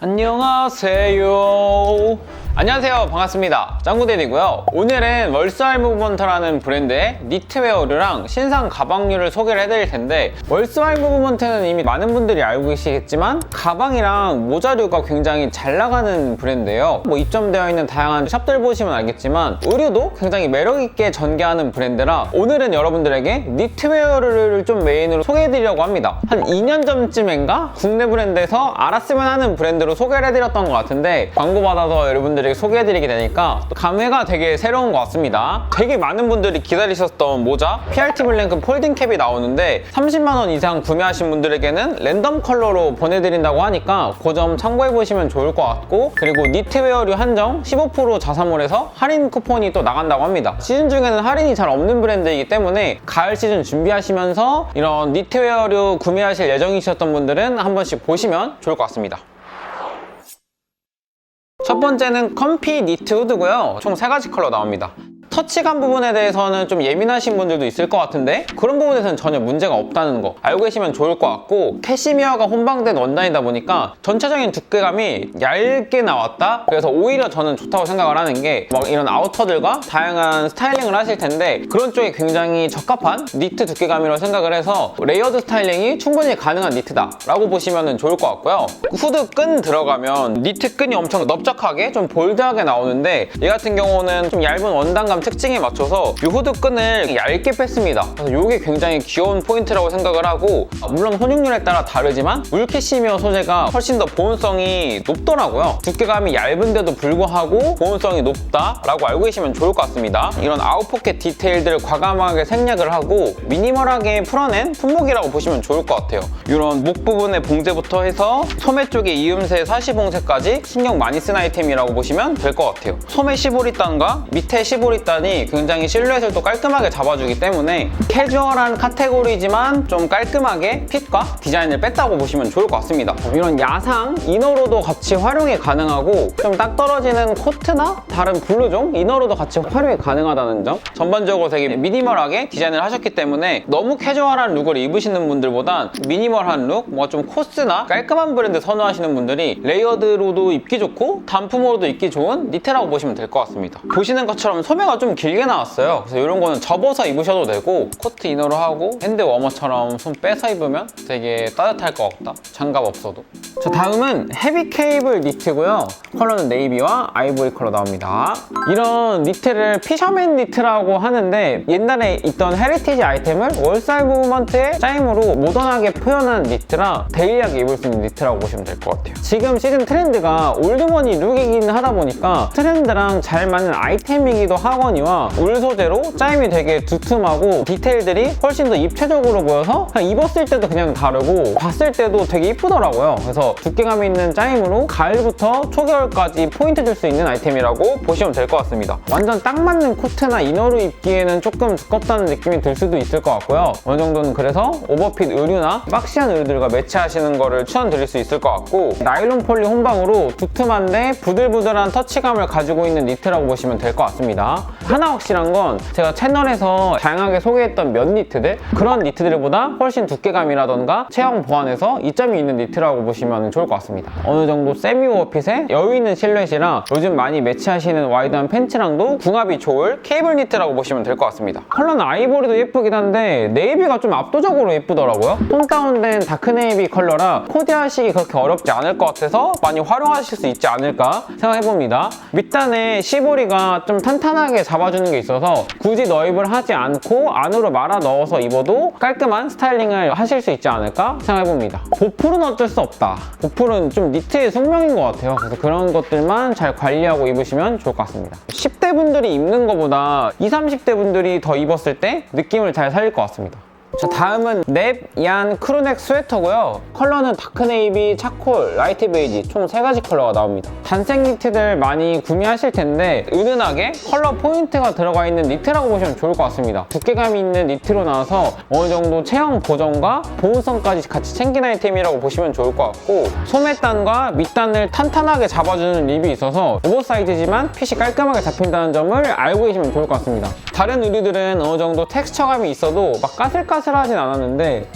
안녕하세요. 안녕하세요. 반갑습니다. 짱구대리고요. 오늘은 월스알 무브먼트라는 브랜드의 니트웨어류랑 신상 가방류를 소개를 해드릴 텐데, 월스알 무브먼트는 이미 많은 분들이 알고 계시겠지만 가방이랑 모자류가 굉장히 잘 나가는 브랜드예요. 입점되어 있는 다양한 샵들 보시면 알겠지만 의류도 굉장히 매력있게 전개하는 브랜드라 오늘은 여러분들에게 니트웨어류를 좀 메인으로 소개해드리려고 합니다. 한 2년 전쯤인가 국내 브랜드에서 알았으면 하는 브랜드로 소개를 해드렸던 것 같은데, 광고 받아서 여러분들에게 소개해드리게 되니까 감회가 되게 새로운 것 같습니다. 되게 많은 분들이 기다리셨던 모자 PRT 블랭크 폴딩 캡이 나오는데 30만원 이상 구매하신 분들에게는 랜덤 컬러로 보내드린다고 하니까 그 점 참고해보시면 좋을 것 같고, 그리고 니트웨어류 한정 15% 자사몰에서 할인 쿠폰이 또 나간다고 합니다. 시즌 중에는 할인이 잘 없는 브랜드이기 때문에 가을 시즌 준비하시면서 이런 니트웨어류 구매하실 예정이셨던 분들은 한 번씩 보시면 좋을 것 같습니다. 첫 번째는 컴피 니트 후드고요. 총 3가지 컬러 나옵니다. 터치감 부분에 대해서는 좀 예민하신 분들도 있을 것 같은데 그런 부분에서는 전혀 문제가 없다는 거 알고 계시면 좋을 것 같고, 캐시미어가 혼방된 원단이다 보니까 전체적인 두께감이 얇게 나왔다? 그래서 오히려 저는 좋다고 생각을 하는 게, 이런 아우터들과 다양한 스타일링을 하실 텐데 그런 쪽에 굉장히 적합한 니트 두께감이라고 생각을 해서 레이어드 스타일링이 충분히 가능한 니트다 라고 보시면 좋을 것 같고요. 후드 끈 들어가면 니트 끈이 엄청 넓적하게 좀 볼드하게 나오는데, 얘 같은 경우는 좀 얇은 원단감 특징에 맞춰서 이 후드 끈을 얇게 뺐습니다. 그래서 이게 굉장히 귀여운 포인트라고 생각을 하고, 물론 혼용률에 따라 다르지만 울 캐시미어 소재가 훨씬 더 보온성이 높더라고요. 두께감이 얇은데도 불구하고 보온성이 높다라고 알고 계시면 좋을 것 같습니다. 이런 아웃포켓 디테일들을 과감하게 생략을 하고 미니멀하게 풀어낸 품목이라고 보시면 좋을 것 같아요. 이런 목 부분의 봉제부터 해서 소매 쪽에 이음새 사시봉새까지 신경 많이 쓴 아이템이라고 보시면 될 것 같아요. 소매 시보리단과 밑에 시보리단 이 굉장히 실루엣을 또 깔끔하게 잡아주기 때문에 캐주얼한 카테고리지만 좀 깔끔하게 핏과 디자인을 뺐다고 보시면 좋을 것 같습니다. 이런 야상 이너로도 같이 활용이 가능하고, 좀 딱 떨어지는 코트나 다른 블루종 이너로도 같이 활용이 가능하다는 점, 전반적으로 되게 미니멀하게 디자인을 하셨기 때문에 너무 캐주얼한 룩을 입으시는 분들보단 미니멀한 룩, 좀 코스나 깔끔한 브랜드 선호하시는 분들이 레이어드로도 입기 좋고 단품으로도 입기 좋은 니트라고 보시면 될 것 같습니다. 보시는 것처럼 소매가 좀 길게 나왔어요. 그래서 이런 거는 접어서 입으셔도 되고, 코트 이너로 하고 핸드 워머처럼 손 빼서 입으면 되게 따뜻할 것 같다, 장갑 없어도. 자, 다음은 헤비 케이블 니트고요. 컬러는 네이비와 아이보리 컬러 나옵니다. 이런 니트를 피셔맨 니트라고 하는데, 옛날에 있던 헤리티지 아이템을 월스알 무브먼트의 짜임으로 모던하게 표현한 니트라 데일리하게 입을 수 있는 니트라고 보시면 될 것 같아요. 지금 시즌 트렌드가 올드머니 룩이긴 하다 보니까 트렌드랑 잘 맞는 아이템이기도 하거니와 울 소재로 짜임이 되게 두툼하고 디테일들이 훨씬 더 입체적으로 보여서 그냥 입었을 때도 그냥 다르고 봤을 때도 되게 이쁘더라고요. 그래서 두께감 있는 짜임으로 가을부터 초겨울까지 포인트 줄 수 있는 아이템이라고 보시면 될 것 같습니다. 완전 딱 맞는 코트나 이너로 입기에는 조금 두껍다는 느낌이 들 수도 있을 것 같고요. 어느 정도는 그래서 오버핏 의류나 박시한 의류들과 매치하시는 거를 추천드릴 수 있을 것 같고, 나일론 폴리 혼방으로 두툼한데 부들부들한 터치감을 가지고 있는 니트라고 보시면 될 것 같습니다. 하나 확실한 건 제가 채널에서 다양하게 소개했던 면 니트들, 그런 니트들보다 훨씬 두께감이라던가 체형 보완에서 이점이 있는 니트라고 보시면 좋을 것 같습니다. 어느 정도 세미 오버핏에 여유 있는 실루엣이랑 요즘 많이 매치하시는 와이드한 팬츠랑도 궁합이 좋을 케이블 니트라고 보시면 될 것 같습니다. 컬러는 아이보리도 예쁘긴 한데 네이비가 좀 압도적으로 예쁘더라고요. 톤 다운된 다크 네이비 컬러라 코디하시기 그렇게 어렵지 않을 것 같아서 많이 활용하실 수 있지 않을까 생각해봅니다. 밑단에 시보리가 좀 탄탄하게 잡아주는 게 있어서 굳이 너입을 하지 않고 안으로 말아 넣어서 입어도 깔끔한 스타일링을 하실 수 있지 않을까 생각해봅니다. 보풀은 어쩔 수 없다. 보풀은 좀 니트의 숙명인 것 같아요. 그래서 그런 것들만 잘 관리하고 입으시면 좋을 것 같습니다. 10대 분들이 입는 것보다 20, 30대 분들이 더 입었을 때 느낌을 잘 살릴 것 같습니다. 자, 다음은 넵 얀 크루넥 스웨터고요. 컬러는 다크 네이비, 차콜, 라이트 베이지 총 3가지 컬러가 나옵니다. 단색 니트들 많이 구매하실 텐데 은은하게 컬러 포인트가 들어가 있는 니트라고 보시면 좋을 것 같습니다. 두께감이 있는 니트로 나와서 어느 정도 체형 보정과 보온성까지 같이 챙긴 아이템이라고 보시면 좋을 것 같고, 소매단과 밑단을 탄탄하게 잡아주는 립이 있어서 오버사이즈지만 핏이 깔끔하게 잡힌다는 점을 알고 계시면 좋을 것 같습니다. 다른 의류들은 어느 정도 텍스처감이 있어도 막 까슬까슬하진 않았는데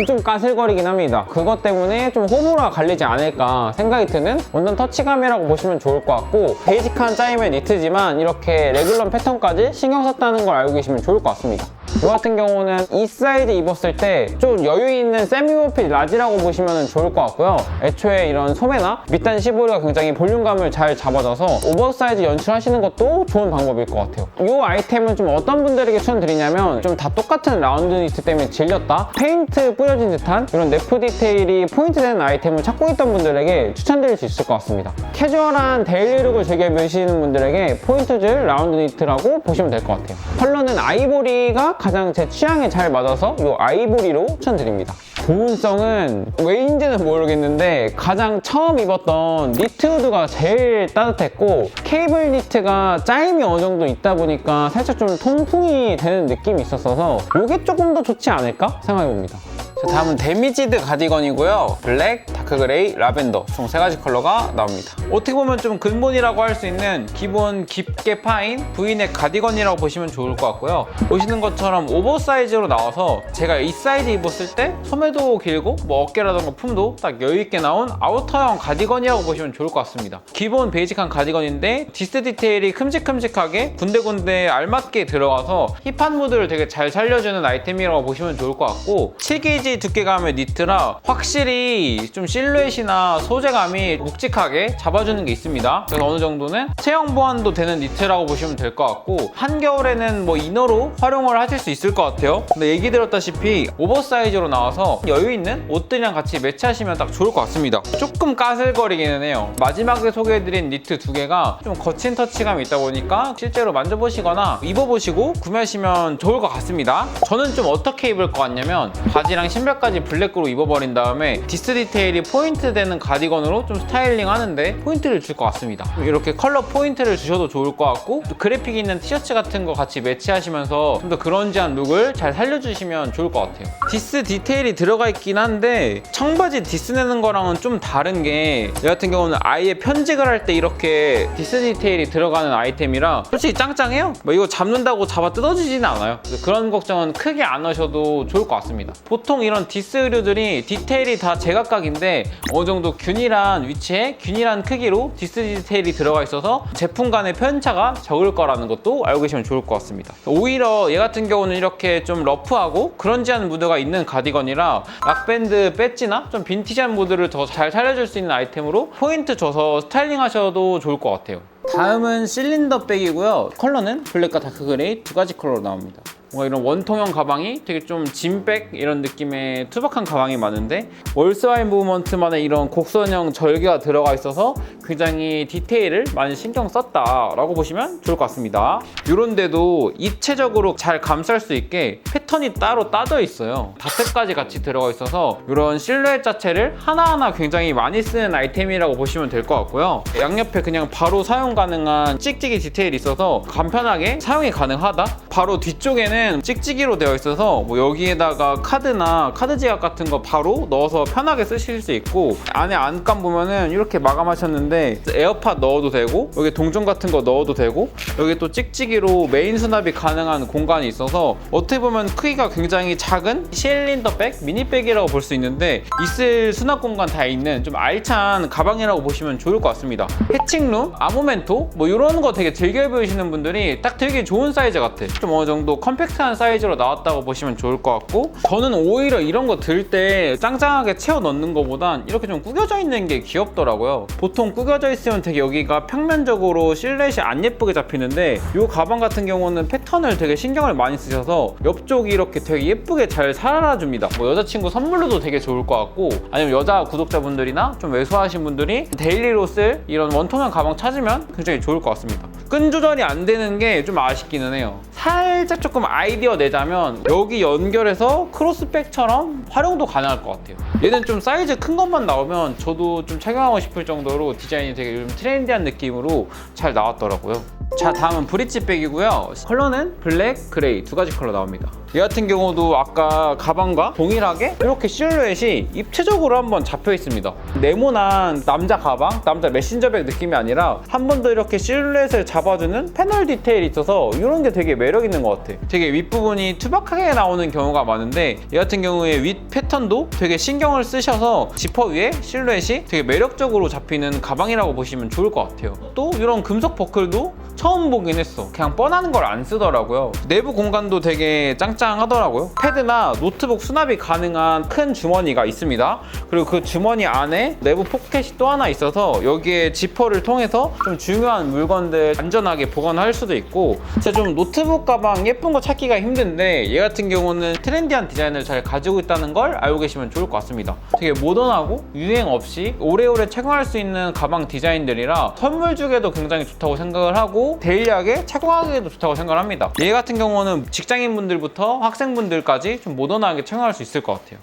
좀 까슬거리긴 합니다. 그것 때문에 좀 호불호가 갈리지 않을까 생각이 드는 원단 터치감이라고 보시면 좋을 것 같고, 베이직한 짜임의 니트지만 이렇게 레귤런 패턴까지 신경 썼다는 걸 알고 계시면 좋을 것 같습니다. 이 같은 경우는 이 사이즈 입었을 때 좀 여유 있는 세미 오버핏 라지라고 보시면 좋을 것 같고요. 애초에 이런 소매나 밑단 시보리가 굉장히 볼륨감을 잘 잡아줘서 오버사이즈 연출하시는 것도 좋은 방법일 것 같아요. 이 아이템은 좀 어떤 분들에게 추천드리냐면, 좀 다 똑같은 라운드 니트 때문에 질렸다, 페인트 뿌려진 듯한 이런 네프 디테일이 포인트 되는 아이템을 찾고 있던 분들에게 추천드릴 수 있을 것 같습니다. 캐주얼한 데일리룩을 즐겨보시는 분들에게 포인트줄 라운드 니트라고 보시면 될 것 같아요. 컬러는 아이보리가 가장 제 취향에 잘 맞아서 이 아이보리로 추천드립니다. 보온성은 왜인지는 모르겠는데 가장 처음 입었던 니트 후드가 제일 따뜻했고, 케이블 니트가 짜임이 어느 정도 있다 보니까 살짝 좀 통풍이 되는 느낌이 있었어서 이게 조금 더 좋지 않을까 생각해봅니다. 자, 다음은 데미지드 가디건이고요. 블랙, 다크 그레이, 라벤더 총 3가지 컬러가 나옵니다. 어떻게 보면 좀 근본이라고 할 수 있는 기본 깊게 파인 V넥 가디건이라고 보시면 좋을 것 같고요. 보시는 것처럼 오버사이즈로 나와서 제가 이 사이즈 입었을 때 소매도 길고 뭐 어깨라던가 품도 딱 여유있게 나온 아우터형 가디건이라고 보시면 좋을 것 같습니다. 기본 베이직한 가디건인데 디스 디테일이 큼직큼직하게 군데군데 알맞게 들어가서 힙한 무드를 되게 잘 살려주는 아이템이라고 보시면 좋을 것 같고, 7게이지 두께감의 니트라 확실히 좀 실루엣이나 소재감이 묵직하게 잡아주는 게 있습니다. 그래서 어느 정도는 체형 보완도 되는 니트라고 보시면 될 것 같고, 한겨울에는 뭐 이너로 활용을 하실 수 있을 것 같아요. 근데 얘기 들었다시피 오버사이즈로 나와서 여유 있는 옷들이랑 같이 매치하시면 딱 좋을 것 같습니다. 조금 까슬거리기는 해요. 마지막에 소개해드린 니트 2개가 좀 거친 터치감이 있다 보니까 실제로 만져보시거나 입어보시고 구매하시면 좋을 것 같습니다. 저는 좀 어떻게 입을 것 같냐면, 바지랑 신발까지 블랙으로 입어버린 다음에 디스 디테일이 포인트 되는 가디건으로 좀 스타일링 하는데 포인트를 줄 것 같습니다. 이렇게 컬러 포인트를 주셔도 좋을 것 같고, 그래픽 있는 티셔츠 같은 거 같이 매치하시면서 좀 더 그런지한 룩을 잘 살려주시면 좋을 것 같아요. 디스 디테일이 들어가 있긴 한데 청바지 디스 내는 거랑은 좀 다른 게, 얘 같은 경우는 아예 편직을 할 때 이렇게 디스 디테일이 들어가는 아이템이라 솔직히 짱짱해요. 뭐 이거 잡는다고 잡아 뜯어지지는 않아요. 그런 걱정은 크게 안 하셔도 좋을 것 같습니다. 보통 이런 디스 의류들이 디테일이 다 제각각인데 어느 정도 균일한 위치에 균일한 크기로 디스 디테일이 들어가 있어서 제품 간의 편차가 적을 거라는 것도 알고 계시면 좋을 것 같습니다. 오히려 얘 같은 경우는 이렇게 좀 러프하고 그런지한 무드가 있는 가디건이라 락밴드 배지나 좀 빈티지한 무드를 더 잘 살려줄 수 있는 아이템으로 포인트 줘서 스타일링 하셔도 좋을 것 같아요. 다음은 실린더 백이고요. 컬러는 블랙과 다크 그레이 2가지 컬러로 나옵니다. 뭔가 이런 원통형 가방이 되게 좀 진백 이런 느낌의 투박한 가방이 많은데, 월스와이 무브먼트만의 이런 곡선형 절개가 들어가 있어서 굉장히 디테일을 많이 신경 썼다라고 보시면 좋을 것 같습니다. 이런데도 입체적으로 잘 감쌀 수 있게 패턴이 따로 따져 있어요. 다트까지 같이 들어가 있어서 이런 실루엣 자체를 하나하나 굉장히 많이 쓰는 아이템이라고 보시면 될 것 같고요. 양옆에 그냥 바로 사용 가능한 찍찍이 디테일이 있어서 간편하게 사용이 가능하다. 바로 뒤쪽에는 찍찍이로 되어 있어서 뭐 여기에다가 카드나 카드 지갑 같은 거 바로 넣어서 편하게 쓰실 수 있고, 안에 안감 보면은 이렇게 마감하셨는데 에어팟 넣어도 되고, 여기 동전 같은 거 넣어도 되고, 여기 또 찍찍이로 메인 수납이 가능한 공간이 있어서 어떻게 보면 크기가 굉장히 작은 실린더백, 미니백이라고 볼 수 있는데 있을 수납 공간 다 있는 좀 알찬 가방이라고 보시면 좋을 것 같습니다. 해칭룸, 아모멘토 뭐 이런 거 되게 즐겨 보이시는 분들이 딱 되게 좋은 사이즈 같아. 좀 어느 정도 컴팩트한 사이즈로 나왔다고 보시면 좋을 것 같고, 저는 오히려 이런 거 들 때 짱짱하게 채워 넣는 것보단 이렇게 좀 구겨져 있는 게 귀엽더라고요. 보통 구겨져 있으면 되게 여기가 평면적으로 실루엣이 안 예쁘게 잡히는데, 이 가방 같은 경우는 패턴을 되게 신경을 많이 쓰셔서 옆쪽이 이렇게 되게 예쁘게 잘 살아줍니다. 뭐 여자친구 선물로도 되게 좋을 것 같고, 아니면 여자 구독자분들이나 좀 왜소하신 분들이 데일리로 쓸 이런 원통형 가방 찾으면 굉장히 좋을 것 같습니다. 끈 조절이 안 되는 게 좀 아쉽기는 해요. 살짝 조금 아이디어 내자면 여기 연결해서 크로스백처럼 활용도 가능할 것 같아요. 얘는 좀 사이즈 큰 것만 나오면 저도 좀 착용하고 싶을 정도로 디자인이 되게 요즘 트렌디한 느낌으로 잘 나왔더라고요. 자, 다음은 브릿지백이고요. 컬러는 블랙, 그레이 두 가지 컬러 나옵니다. 얘 같은 경우도 아까 가방과 동일하게 이렇게 실루엣이 입체적으로 한번 잡혀 있습니다. 네모난 남자 가방, 남자 메신저백 느낌이 아니라 한 번 더 이렇게 실루엣을 잡아주는 패널 디테일이 있어서 이런 게 되게 매력 있는 것 같아. 되게 윗부분이 투박하게 나오는 경우가 많은데 얘 같은 경우에 윗 패턴도 되게 신경을 쓰셔서 지퍼 위에 실루엣이 되게 매력적으로 잡히는 가방이라고 보시면 좋을 것 같아요. 또 이런 금속 버클도 처음 보긴 했어. 그냥 뻔한 걸 안 쓰더라고요. 내부 공간도 되게 짱짱하더라고요. 패드나 노트북 수납이 가능한 큰 주머니가 있습니다. 그리고 그 주머니 안에 내부 포켓이 또 하나 있어서 여기에 지퍼를 통해서 좀 중요한 물건들 안전하게 보관할 수도 있고, 진짜 좀 노트북 가방 예쁜 거 찾기가 힘든데 얘 같은 경우는 트렌디한 디자인을 잘 가지고 있다는 걸 알고 계시면 좋을 것 같습니다. 되게 모던하고 유행 없이 오래오래 착용할 수 있는 가방 디자인들이라 선물 주기에도 굉장히 좋다고 생각을 하고 데일리하게 착용하기에도 좋다고 생각을 합니다. 얘 같은 경우는 직장인분들부터 학생분들까지 좀 모던하게 착용할 수 있을 것 같아요.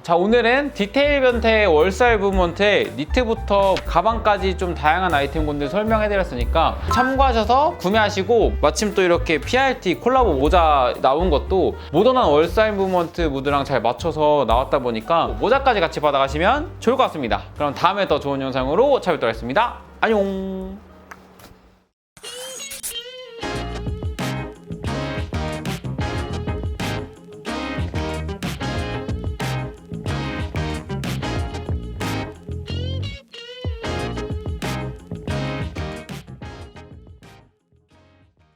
자, 오늘은 디테일 변태 월사일 부분한테 니트부터 가방까지 좀 다양한 아이템군들 설명해드렸으니까 참고하셔서 구매하시고, 마침 또 이렇게 PRT 콜라보 모자 나온 것도 모던한 월사일 무브먼트 무드랑 잘 맞춰서 나왔다 보니까 모자까지 같이 받아가시면 좋을 것 같습니다. 그럼 다음에 더 좋은 영상으로 찾아뵙도록 하겠습니다. 안녕.